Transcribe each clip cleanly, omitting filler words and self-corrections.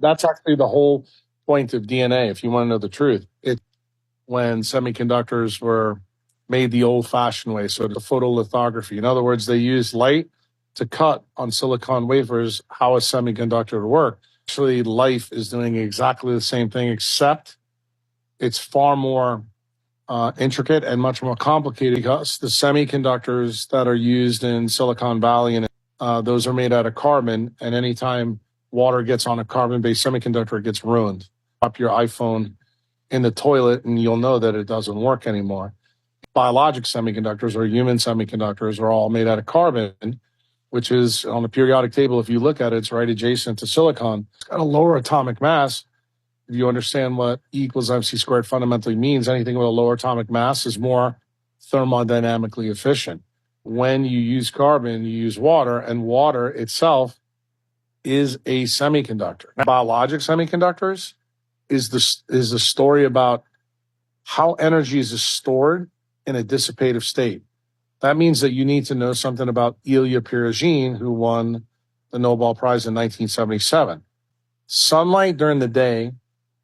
That's actually the whole point of DNA, if you want to know the truth. It when semiconductors were made the old-fashioned way, so the photolithography. In other words, they used light to cut on silicon wafers how a semiconductor would work. Actually, life is doing exactly the same thing, except it's far more intricate and much more complicated because the semiconductors that are used in Silicon Valley and those are made out of carbon, and anytime water gets on a carbon-based semiconductor, it gets ruined. Drop your iPhone in the toilet and you'll know that it doesn't work anymore. Biologic semiconductors or human semiconductors are all made out of carbon, which is on the periodic table. If you look at it, it's right adjacent to silicon. It's got a lower atomic mass. If you understand what E equals MC squared fundamentally means, anything with a lower atomic mass is more thermodynamically efficient. When you use carbon, you use water, and water itself is a semiconductor. Now, biologic semiconductors is the story about how energy is stored in a dissipative state. That means that you need to know something about Ilya Prigogine, who won the Nobel Prize in 1977. Sunlight during the day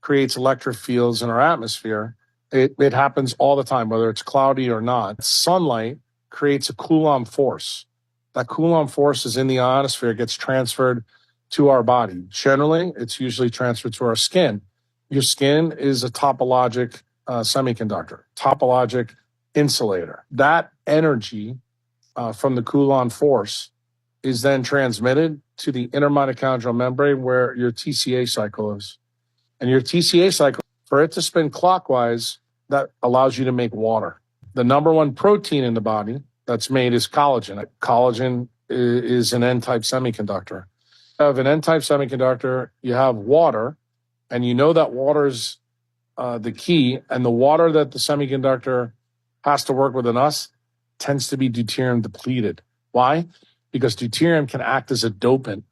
creates electric fields in our atmosphere. It happens all the time, whether it's cloudy or not. Sunlight creates a Coulomb force. That Coulomb force is in the ionosphere, gets transferred to our body. Generally, it's usually transferred to our skin. Your skin is a topologic semiconductor, topologic insulator. That energy from the Coulomb force is then transmitted to the inner mitochondrial membrane where your TCA cycle is. And your TCA cycle, for it to spin clockwise, that allows you to make water. The number one protein in the body that's made is collagen. Collagen is an N-type semiconductor. You have an N-type semiconductor, you have water, and you know that water is the key, and the water that the semiconductor has to work with in us tends to be deuterium depleted. Why? Because deuterium can act as a dopant,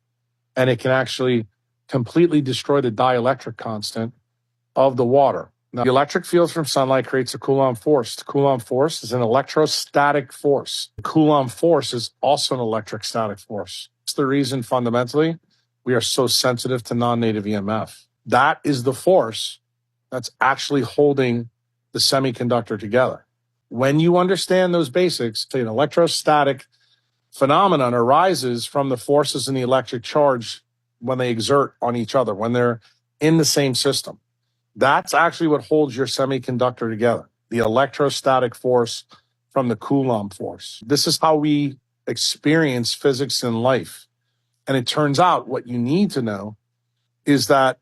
and it can actually completely destroy the dielectric constant of the water. Now, the electric field from sunlight creates a Coulomb force. The Coulomb force is an electrostatic force. The Coulomb force is also an electrostatic force. That's the reason, fundamentally, we are so sensitive to non-native EMF. That is the force that's actually holding the semiconductor together. When you understand those basics, say an electrostatic phenomenon arises from the forces in the electric charge when they exert on each other, when they're in the same system. That's actually what holds your semiconductor together, the electrostatic force from the Coulomb force. This is how we experience physics in life. And it turns out what you need to know is that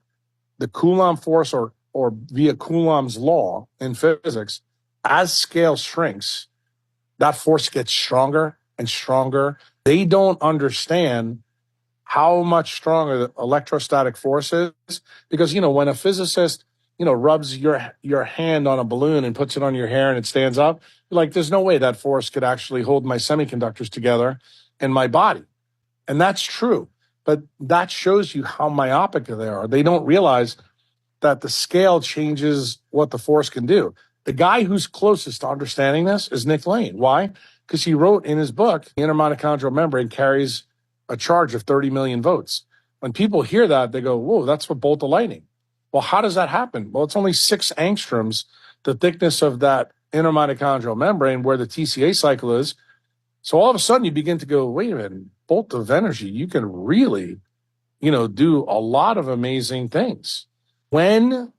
the Coulomb force or via Coulomb's law in physics, as scale shrinks, that force gets stronger and stronger. They don't understand how much stronger the electrostatic force is because, when a physicist, rubs your hand on a balloon and puts it on your hair and it stands up, you're like, there's no way that force could actually hold my semiconductors together in my body. And that's true. But that shows you how myopic they are. They don't realize that the scale changes what the force can do. The guy who's closest to understanding this is Nick Lane. Why? Because he wrote in his book, the inner mitochondrial membrane carries a charge of 30 million volts. When people hear that, they go, whoa, that's a bolt of lightning. Well, how does that happen? Well, it's only 6 angstroms, the thickness of that inner mitochondrial membrane where the TCA cycle is. So all of a sudden you begin to go, wait a minute, bolt of energy, you can really, do a lot of amazing things. When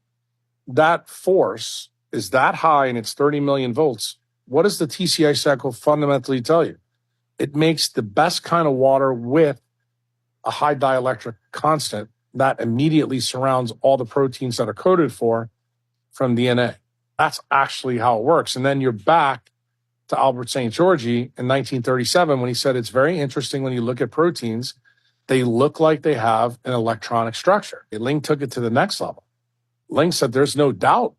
that force is that high and it's 30 million volts, what does the TCA cycle fundamentally tell you? It makes the best kind of water with a high dielectric constant that immediately surrounds all the proteins that are coded for from DNA. That's actually how it works. And then you're back to Albert St. Georgi in 1937 when he said it's very interesting when you look at proteins, they look like they have an electronic structure. Ling took it to the next level. Ling said there's no doubt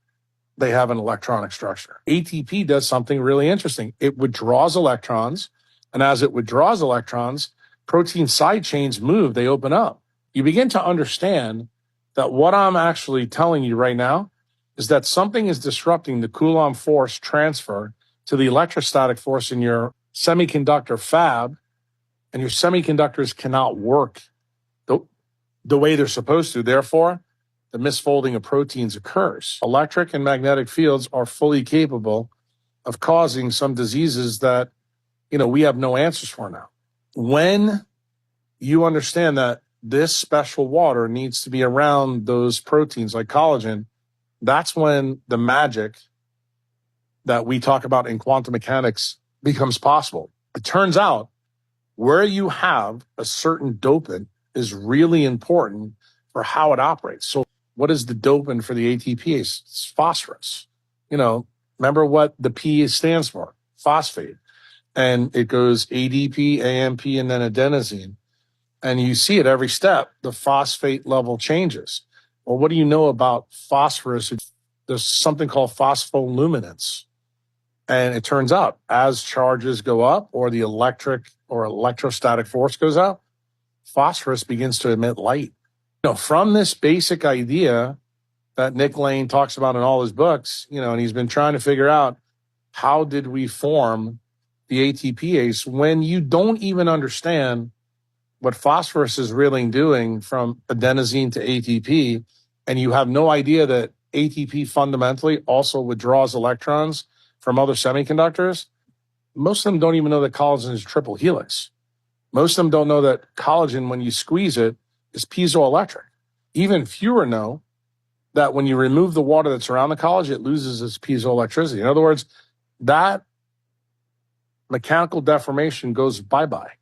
they have an electronic structure. ATP does something really interesting. It withdraws electrons, and as it withdraws electrons, protein side chains move, they open up. You begin to understand that what I'm actually telling you right now is that something is disrupting the Coulomb force transfer to the electrostatic force in your semiconductor fab, and your semiconductors cannot work the way they're supposed to. Therefore, the misfolding of proteins occurs. Electric and magnetic fields are fully capable of causing some diseases that, we have no answers for now. When you understand that this special water needs to be around those proteins like collagen, that's when the magic that we talk about in quantum mechanics becomes possible. It turns out where you have a certain dopant is really important for how it operates. So what is the dopant for the ATP? It's phosphorus. Remember what the P stands for, phosphate. And it goes ADP, AMP, and then adenosine. And you see it every step, the phosphate level changes. Well, what do you know about phosphorus? There's something called phospholuminescence. And it turns out as charges go up or the electric or electrostatic force goes up, phosphorus begins to emit light. From this basic idea that Nick Lane talks about in all his books, and he's been trying to figure out how did we form the ATPase when you don't even understand what phosphorus is really doing from adenosine to ATP, and you have no idea that ATP fundamentally also withdraws electrons from other semiconductors. Most of them don't even know that collagen is triple helix. Most of them don't know that collagen, when you squeeze it, is piezoelectric. Even fewer know that when you remove the water that's around the collagen, it loses its piezoelectricity. In other words, that mechanical deformation goes bye-bye.